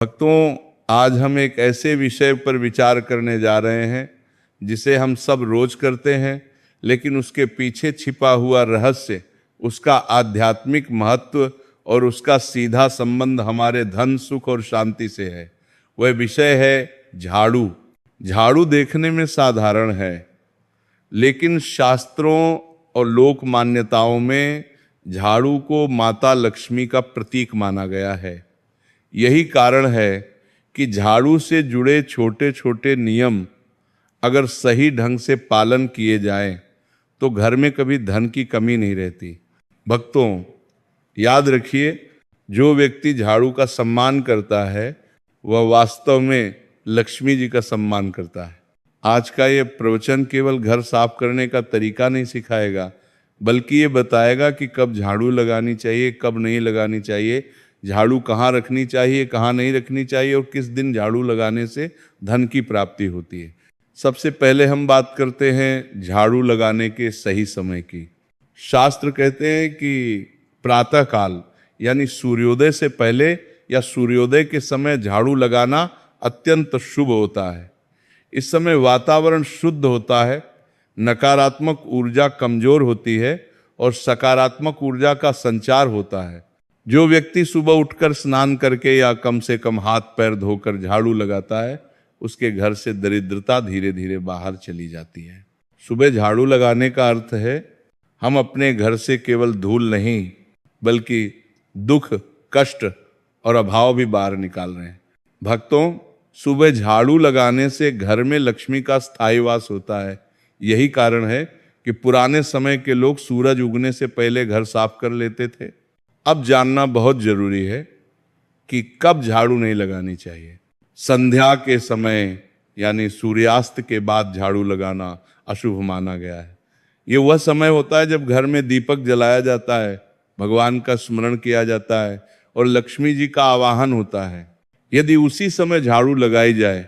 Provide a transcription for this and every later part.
भक्तों, आज हम एक ऐसे विषय पर विचार करने जा रहे हैं जिसे हम सब रोज करते हैं, लेकिन उसके पीछे छिपा हुआ रहस्य, उसका आध्यात्मिक महत्व और उसका सीधा संबंध हमारे धन, सुख और शांति से है। वह विषय है झाड़ू। झाड़ू देखने में साधारण है, लेकिन शास्त्रों और लोक मान्यताओं में झाड़ू को माता लक्ष्मी का प्रतीक माना गया है। यही कारण है कि झाड़ू से जुड़े छोटे छोटे नियम अगर सही ढंग से पालन किए जाएं, तो घर में कभी धन की कमी नहीं रहती। भक्तों, याद रखिए, जो व्यक्ति झाड़ू का सम्मान करता है वह वास्तव में लक्ष्मी जी का सम्मान करता है। आज का ये प्रवचन केवल घर साफ करने का तरीका नहीं सिखाएगा, बल्कि ये बताएगा कि कब झाड़ू लगानी चाहिए, कब नहीं लगानी चाहिए, झाड़ू कहाँ रखनी चाहिए, कहाँ नहीं रखनी चाहिए, और किस दिन झाड़ू लगाने से धन की प्राप्ति होती है। सबसे पहले हम बात करते हैं झाड़ू लगाने के सही समय की। शास्त्र कहते हैं कि प्रातः काल यानी सूर्योदय से पहले या सूर्योदय के समय झाड़ू लगाना अत्यंत शुभ होता है। इस समय वातावरण शुद्ध होता है, नकारात्मक ऊर्जा कमजोर होती है और सकारात्मक ऊर्जा का संचार होता है। जो व्यक्ति सुबह उठकर स्नान करके या कम से कम हाथ पैर धोकर झाड़ू लगाता है, उसके घर से दरिद्रता धीरे धीरे बाहर चली जाती है। सुबह झाड़ू लगाने का अर्थ है हम अपने घर से केवल धूल नहीं, बल्कि दुख, कष्ट और अभाव भी बाहर निकाल रहे हैं। भक्तों, सुबह झाड़ू लगाने से घर में लक्ष्मी का स्थायी वास होता है। यही कारण है कि पुराने समय के लोग सूरज उगने से पहले घर साफ कर लेते थे। अब जानना बहुत जरूरी है कि कब झाड़ू नहीं लगानी चाहिए। संध्या के समय यानी सूर्यास्त के बाद झाड़ू लगाना अशुभ माना गया है। ये वह समय होता है जब घर में दीपक जलाया जाता है, भगवान का स्मरण किया जाता है और लक्ष्मी जी का आवाहन होता है। यदि उसी समय झाड़ू लगाई जाए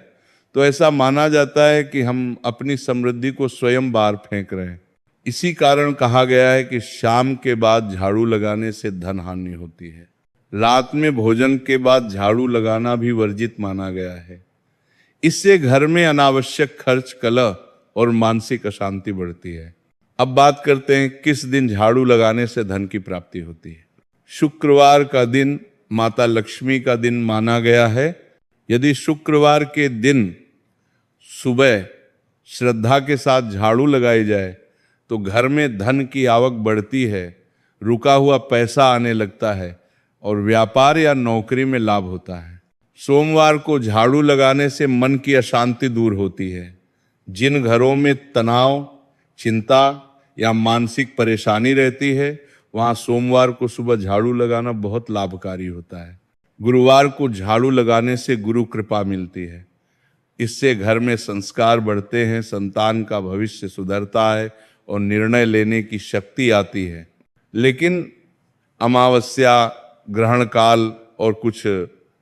तो ऐसा माना जाता है कि हम अपनी समृद्धि को स्वयं बाहर फेंक रहे हैं। इसी कारण कहा गया है कि शाम के बाद झाड़ू लगाने से धन हानि होती है। रात में भोजन के बाद झाड़ू लगाना भी वर्जित माना गया है। इससे घर में अनावश्यक खर्च, कलह और मानसिक अशांति बढ़ती है। अब बात करते हैं किस दिन झाड़ू लगाने से धन की प्राप्ति होती है। शुक्रवार का दिन माता लक्ष्मी का दिन माना गया है। यदि शुक्रवार के दिन सुबह श्रद्धा के साथ झाड़ू लगाई जाए तो घर में धन की आवक बढ़ती है, रुका हुआ पैसा आने लगता है और व्यापार या नौकरी में लाभ होता है। सोमवार को झाड़ू लगाने से मन की अशांति दूर होती है। जिन घरों में तनाव, चिंता या मानसिक परेशानी रहती है, वहां सोमवार को सुबह झाड़ू लगाना बहुत लाभकारी होता है। गुरुवार को झाड़ू लगाने से गुरु कृपा मिलती है। इससे घर में संस्कार बढ़ते हैं, संतान का भविष्य सुधरता है और निर्णय लेने की शक्ति आती है। लेकिन अमावस्या, ग्रहण काल और कुछ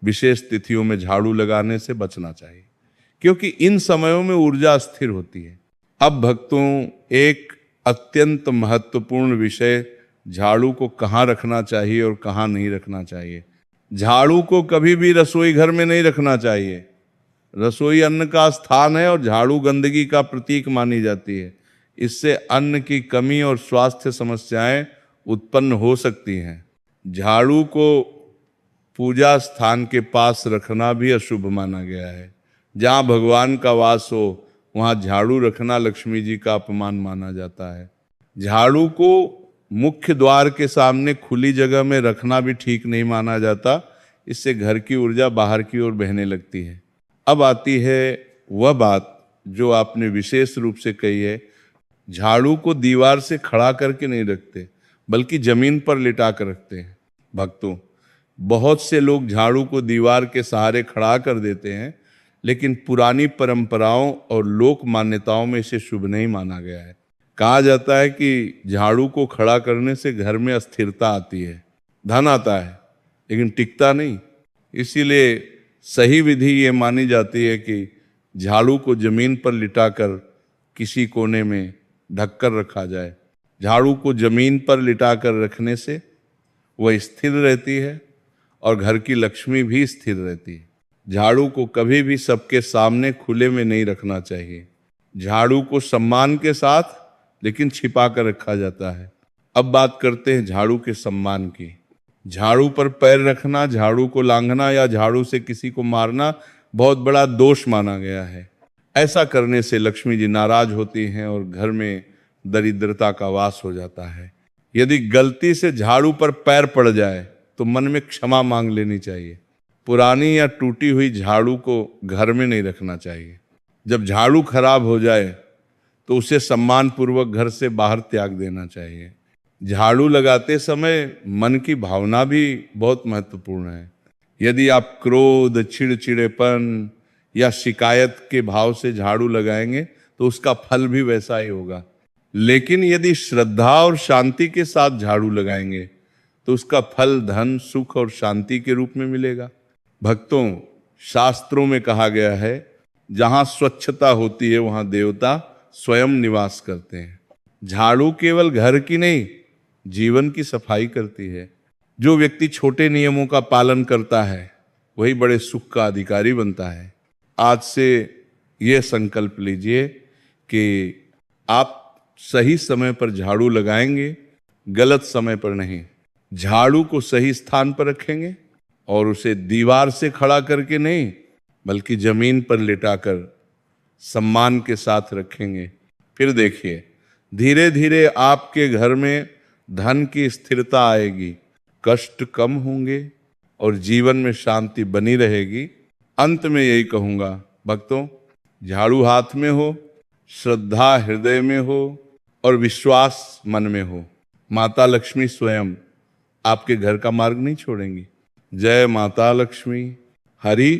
विशेष तिथियों में झाड़ू लगाने से बचना चाहिए, क्योंकि इन समयों में ऊर्जा स्थिर होती है। अब भक्तों, एक अत्यंत महत्वपूर्ण विषय, झाड़ू को कहाँ रखना चाहिए और कहाँ नहीं रखना चाहिए। झाड़ू को कभी भी रसोई घर में नहीं रखना चाहिए। रसोई अन्न का स्थान है और झाड़ू गंदगी का प्रतीक मानी जाती है। इससे अन्न की कमी और स्वास्थ्य समस्याएं उत्पन्न हो सकती हैं। झाड़ू को पूजा स्थान के पास रखना भी अशुभ माना गया है। जहाँ भगवान का वास हो वहाँ झाड़ू रखना लक्ष्मी जी का अपमान माना जाता है। झाड़ू को मुख्य द्वार के सामने खुली जगह में रखना भी ठीक नहीं माना जाता। इससे घर की ऊर्जा बाहर की ओर बहने लगती है। अब आती है वह बात जो आपने विशेष रूप से कही है। झाड़ू को दीवार से खड़ा करके नहीं रखते, बल्कि जमीन पर लिटा कर रखते हैं। भक्तों, बहुत से लोग झाड़ू को दीवार के सहारे खड़ा कर देते हैं, लेकिन पुरानी परंपराओं और लोक मान्यताओं में इसे शुभ नहीं माना गया है। कहा जाता है कि झाड़ू को खड़ा करने से घर में अस्थिरता आती है, धन आता है, लेकिन टिकता नहीं। इसीलिए सही विधि ये मानी जाती है कि झाड़ू को जमीन पर लिटाकर किसी कोने में ढककर रखा जाए। झाड़ू को जमीन पर लिटाकर रखने से वह स्थिर रहती है और घर की लक्ष्मी भी स्थिर रहती है। झाड़ू को कभी भी सबके सामने खुले में नहीं रखना चाहिए। झाड़ू को सम्मान के साथ लेकिन छिपा कर रखा जाता है। अब बात करते हैं झाड़ू के सम्मान की। झाड़ू पर पैर रखना, झाड़ू को लांघना या झाड़ू से किसी को मारना बहुत बड़ा दोष माना गया है। ऐसा करने से लक्ष्मी जी नाराज होती हैं और घर में दरिद्रता का वास हो जाता है। यदि गलती से झाड़ू पर पैर पड़ जाए तो मन में क्षमा मांग लेनी चाहिए। पुरानी या टूटी हुई झाड़ू को घर में नहीं रखना चाहिए। जब झाड़ू खराब हो जाए तो उसे सम्मान पूर्वक घर से बाहर त्याग देना चाहिए। झाड़ू लगाते समय मन की भावना भी बहुत महत्वपूर्ण है। यदि आप क्रोध, चिड़चिड़ेपन या शिकायत के भाव से झाड़ू लगाएंगे तो उसका फल भी वैसा ही होगा। लेकिन यदि श्रद्धा और शांति के साथ झाड़ू लगाएंगे तो उसका फल धन, सुख और शांति के रूप में मिलेगा। भक्तों, शास्त्रों में कहा गया है, जहां स्वच्छता होती है वहां देवता स्वयं निवास करते हैं। झाड़ू केवल घर की नहीं, जीवन की सफाई करती है। जो व्यक्ति छोटे नियमों का पालन करता है वही बड़े सुख का अधिकारी बनता है। आज से यह संकल्प लीजिए कि आप सही समय पर झाड़ू लगाएंगे, गलत समय पर नहीं। झाड़ू को सही स्थान पर रखेंगे और उसे दीवार से खड़ा करके नहीं बल्कि जमीन पर लिटाकर सम्मान के साथ रखेंगे। फिर देखिए, धीरे धीरे आपके घर में धन की स्थिरता आएगी, कष्ट कम होंगे और जीवन में शांति बनी रहेगी। अंत में यही कहूँगा, भक्तों, झाड़ू हाथ में हो, श्रद्धा हृदय में हो और विश्वास मन में हो, माता लक्ष्मी स्वयं आपके घर का मार्ग नहीं छोड़ेंगी। जय माता लक्ष्मी। हरि